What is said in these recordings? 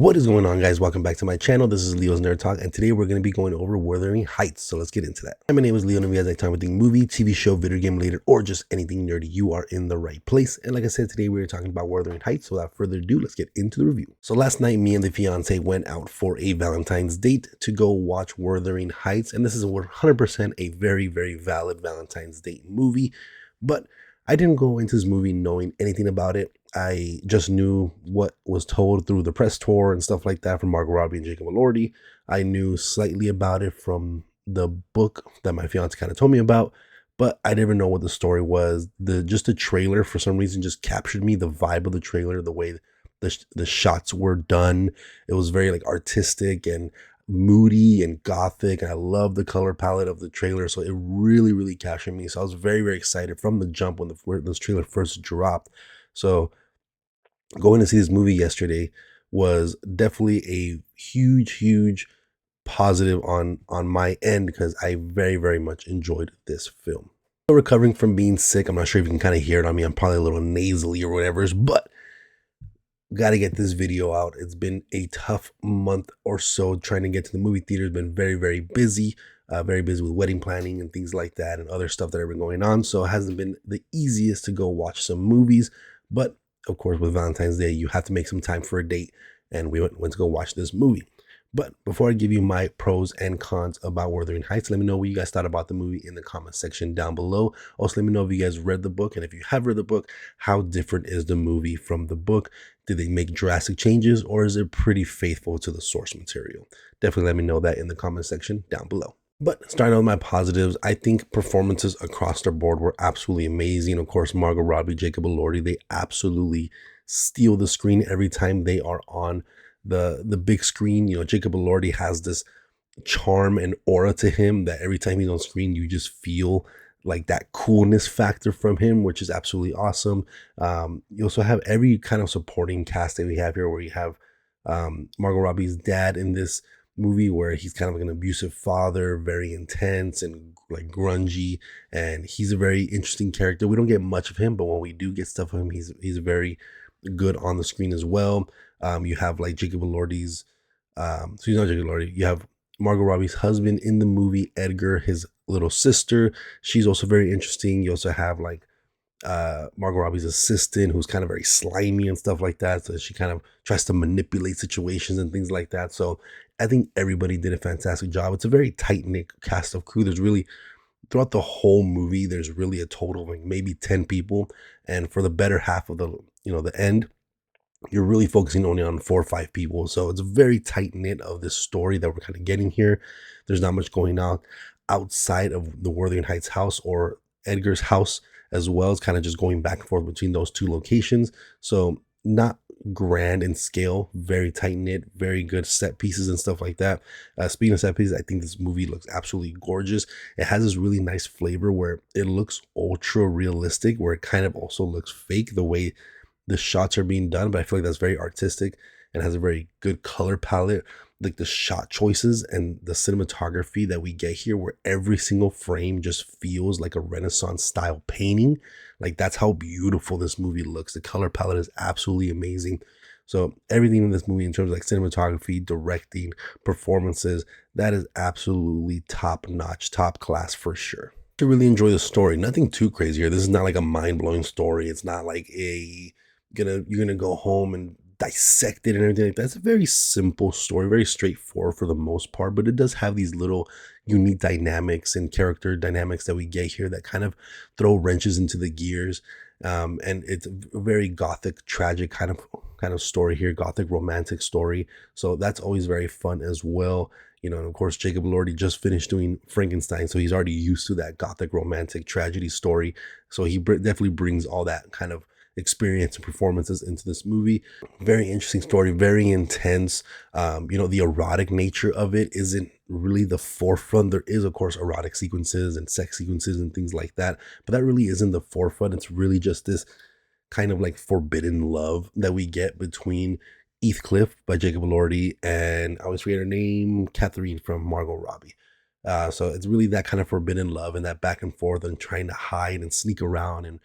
What is going on, guys? Welcome back to my channel. This is Leo's Nerd Talk, and today we're going to be going over Wuthering Heights. So let's get into that. My name is Leo, and if you guys like talking about anything movie, TV show, video game related, or just anything nerdy, you are in the right place. And like I said, today we're talking about Wuthering Heights. So without further ado, let's get into the review. So last night, me and the fiance went out for a Valentine's date to go watch Wuthering Heights, and this is 100% a very, very valid Valentine's date movie. But I didn't go into this movie knowing anything about it. I just knew what was told through the press tour and stuff like that from Margot Robbie and Jacob Elordi. I knew slightly about it from the book that my fiance kind of told me about, but I didn't know what the story was. Just the trailer for some reason just captured me. The vibe of the trailer, the way the shots were done, it was very like artistic and moody and gothic. I love the color palette of the trailer, so it really, really captured me. So I was very, very excited from the jump when this trailer first dropped. So going to see this movie yesterday was definitely a huge, huge positive on my end because I very, very much enjoyed this film. Still recovering from being sick. I'm not sure if you can kind of hear it on me. I'm probably a little nasally or whatever, but got to get this video out. It's been a tough month or so trying to get to the movie theater. It's been very, very busy with wedding planning and things like that and other stuff that have been going on. So it hasn't been the easiest to go watch some movies, but of course, with Valentine's Day, you have to make some time for a date, and we went to go watch this movie. But before I give you my pros and cons about Wuthering Heights, let me know what you guys thought about the movie in the comment section down below. Also, let me know if you guys read the book, and if you have read the book, how different is the movie from the book? Did they make drastic changes, or is it pretty faithful to the source material? Definitely let me know that in the comment section down below. But starting out with my positives, I think performances across the board were absolutely amazing. Of course, Margot Robbie, Jacob Elordi, they absolutely steal the screen every time they are on the big screen. You know, Jacob Elordi has this charm and aura to him that every time he's on screen, you just feel like that coolness factor from him, which is absolutely awesome. You also have every kind of supporting cast that we have here, where you have Margot Robbie's dad in this movie, where he's kind of like an abusive father, very intense and like grungy, and he's a very interesting character. We don't get much of him, but when we do get stuff of him, he's very good on the screen as well. You have like Jacob Elordi's so he's not Jacob Elordi. You have Margot Robbie's husband in the movie, Edgar, his little sister. She's also very interesting. You also have like Margot Robbie's assistant, who's kind of very slimy and stuff like that. So she kind of tries to manipulate situations and things like that. So I think everybody did a fantastic job. It's a very tight-knit cast of crew. There's really, throughout the whole movie, there's really a total of like maybe 10 people. And for the better half of the end, you're really focusing only on 4 or 5 people. So it's very tight knit of this story that we're kind of getting here. There's not much going on outside of the Wuthering Heights house or Edgar's house as well. It's kind of just going back and forth between those two locations. So not grand in scale, very tight knit, very good set pieces and stuff like that. Speaking of set pieces, I think this movie looks absolutely gorgeous. It has this really nice flavor where it looks ultra realistic, where it kind of also looks fake the way the shots are being done, but I feel like that's very artistic and has a very good color palette. Like the shot choices and the cinematography that we get here, where every single frame just feels like a Renaissance style painting. Like that's how beautiful this movie looks. The color palette is absolutely amazing. So everything in this movie in terms of like cinematography, directing, performances, that is absolutely top notch, top class for sure. I really enjoy the story. Nothing too crazy here. This is not like a mind-blowing story. It's not like you're gonna go home and dissect it and everything like that. It's a very simple story, very straightforward for the most part, but it does have these little unique dynamics and character dynamics that we get here that kind of throw wrenches into the gears. And it's a very gothic, tragic kind of story here, gothic romantic story. So that's always very fun as well. You know, and of course, Jacob Elordi just finished doing Frankenstein, so he's already used to that gothic romantic tragedy story. So he definitely brings all that kind of experience and performances into this movie. Very interesting story, very intense. The erotic nature of it isn't really the forefront. There is, of course, erotic sequences and sex sequences and things like that, but that really isn't the forefront. It's really just this kind of like forbidden love that we get between Heathcliff by Jacob Elordi and I always forget her name, Catherine from Margot Robbie. So it's really that kind of forbidden love and that back and forth and trying to hide and sneak around and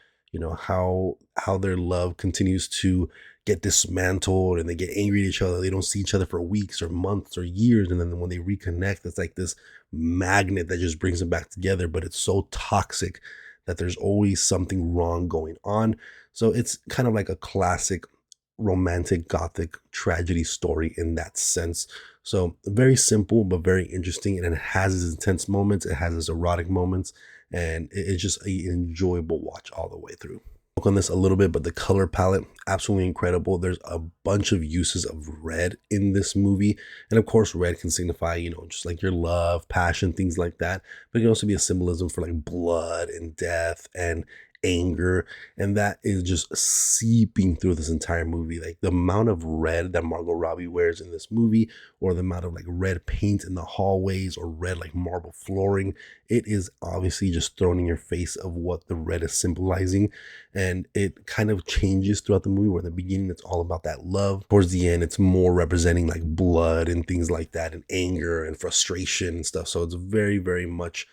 how their love continues to get dismantled and they get angry at each other. They don't see each other for weeks or months or years. And then when they reconnect, it's like this magnet that just brings them back together. But it's so toxic that there's always something wrong going on. So it's kind of like a classic romantic gothic tragedy story in that sense. So very simple but very interesting, and it has its intense moments, it has its erotic moments, and it's just an enjoyable watch all the way through. Look on this a little bit, but the color palette absolutely incredible. There's a bunch of uses of red in this movie, and of course red can signify, just like your love, passion, things like that, but it can also be a symbolism for like blood and death and anger, and that is just seeping through this entire movie. Like the amount of red that Margot Robbie wears in this movie, or the amount of like red paint in the hallways, or red like marble flooring, it is obviously just thrown in your face of what the red is symbolizing. And it kind of changes throughout the movie, where in the beginning it's all about that love, towards the end it's more representing like blood and things like that, and anger and frustration and stuff. So it's very, very much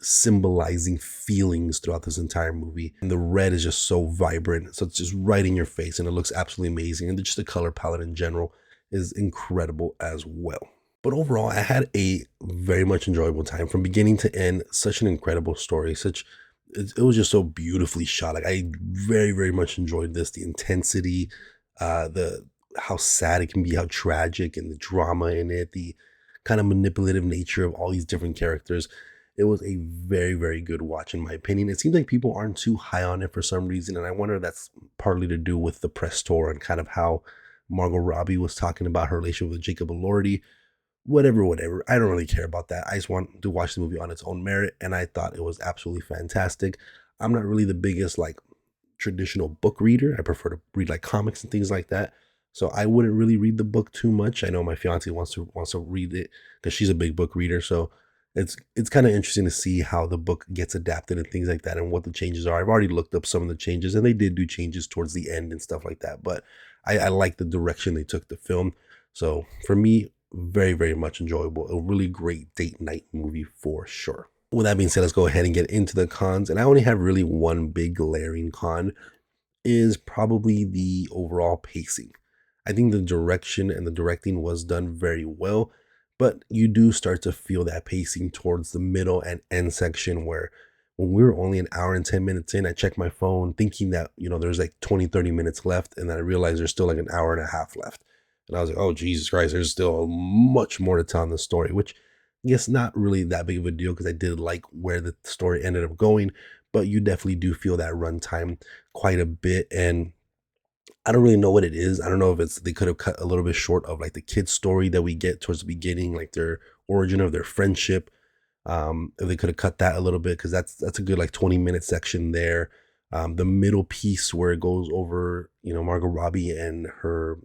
symbolizing feelings throughout this entire movie. And the red is just so vibrant. So it's just right in your face, and it looks absolutely amazing. And just the color palette in general is incredible as well. But overall, I had a very much enjoyable time from beginning to end. Such an incredible story. It was just so beautifully shot. Like I very, very much enjoyed this. The intensity, the how sad it can be, how tragic, and the drama in it, the kind of manipulative nature of all these different characters. It was a very, very good watch, in my opinion. It seems like people aren't too high on it for some reason, and I wonder if that's partly to do with the press tour and kind of how Margot Robbie was talking about her relationship with Jacob Elordi. Whatever, whatever. I don't really care about that. I just want to watch the movie on its own merit, and I thought it was absolutely fantastic. I'm not really the biggest like traditional book reader. I prefer to read like comics and things like that. So I wouldn't really read the book too much. I know my fiance wants to read it because she's a big book reader. So it's kind of interesting to see how the book gets adapted and things like that, and what the changes are. I've already looked up some of the changes, and they did do changes towards the end and stuff like that. But I like the direction they took the film. So for me, very, very much enjoyable. A really great date night movie for sure. With that being said, let's go ahead and get into the cons. And I only have really one big glaring con, is probably the overall pacing. I think the direction and the directing was done very well, but you do start to feel that pacing towards the middle and end section, where when we were only an hour and 10 minutes in, I checked my phone thinking that, there's like 20, 30 minutes left. And then I realized there's still like an hour and a half left. And I was like, oh, Jesus Christ, there's still much more to tell in the story, which I guess not really that big of a deal because I did like where the story ended up going, but you definitely do feel that runtime quite a bit. And I don't really know what it is. I don't know if it's they could have cut a little bit short of like the kid's story that we get towards the beginning, like their origin of their friendship. If they could have cut that a little bit, because that's a good like 20-minute section there. The middle piece where it goes over, Margot Robbie and her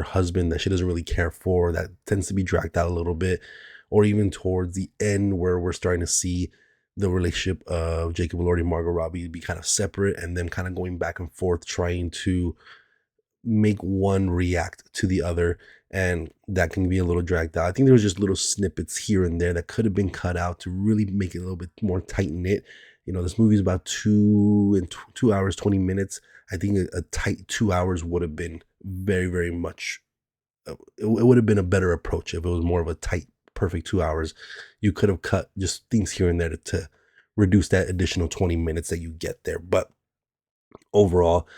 husband that she doesn't really care for, that tends to be dragged out a little bit, or even towards the end where we're starting to see the relationship of Jacob Elordi and Margot Robbie be kind of separate, and then kind of going back and forth trying to make one react to the other, and that can be a little dragged out. I think there was just little snippets here and there that could have been cut out to really make it a little bit more tight knit. This movie is about 2 hours 20 minutes. I think a tight 2 hours would have been very, very much. It would have been a better approach if it was more of a tight, perfect 2 hours. You could have cut just things here and there to reduce that additional 20 minutes that you get there. But overall,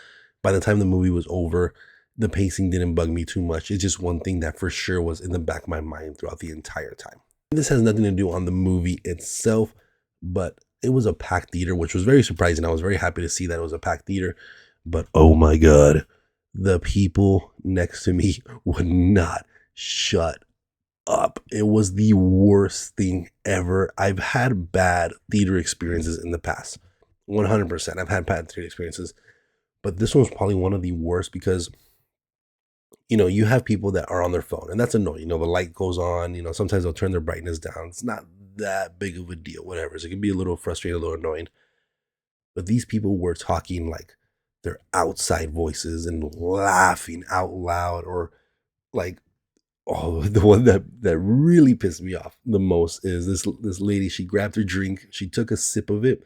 by the time the movie was over, the pacing didn't bug me too much. It's just one thing that for sure was in the back of my mind throughout the entire time. This has nothing to do on the movie itself, but it was a packed theater, which was very surprising. I was very happy to see that it was a packed theater, but oh my God, the people next to me would not shut up. It was the worst thing ever. I've had bad theater experiences in the past. 100%. I've had bad theater experiences, but this one's probably one of the worst because, you have people that are on their phone, and that's annoying. The light goes on, sometimes they'll turn their brightness down. It's not that big of a deal, whatever. So it can be a little frustrating, a little annoying. But these people were talking like their outside voices and laughing out loud, or like, oh, the one that really pissed me off the most is this lady. She grabbed her drink, she took a sip of it,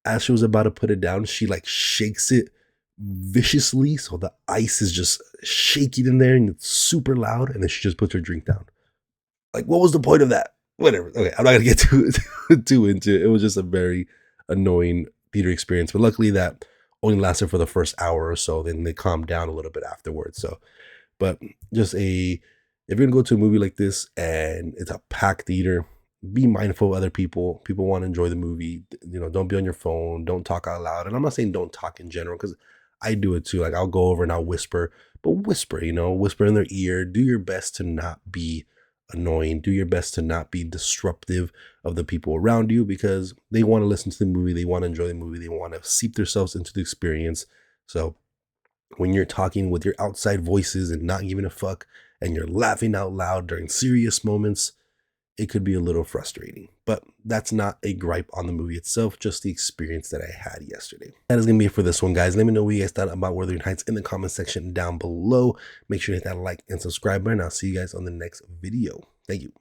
as she was about to put it down, she like shakes it viciously. So the ice is just shaking in there and it's super loud. And then she just puts her drink down. Like, what was the point of that? Whatever. Okay, I'm not gonna get too into it. It was just a very annoying theater experience. But luckily that only lasted for the first hour or so. Then they calmed down a little bit afterwards. So, but just if you're gonna go to a movie like this and it's a packed theater, be mindful of other people. People want to enjoy the movie. Don't be on your phone. Don't talk out loud. And I'm not saying don't talk in general, because I do it too. Like, I'll go over and I'll whisper, but whisper, whisper in their ear. Do your best to not be annoying. Do your best to not be disruptive of the people around you, because they want to listen to the movie. They want to enjoy the movie. They want to seep themselves into the experience. So when you're talking with your outside voices and not giving a fuck, and you're laughing out loud during serious moments, it could be a little frustrating. But that's not a gripe on the movie itself, just the experience that I had yesterday. That is going to be it for this one, guys. Let me know what you guys thought about Wuthering Heights in the comment section down below. Make sure to hit that like and subscribe button. I'll see you guys on the next video. Thank you.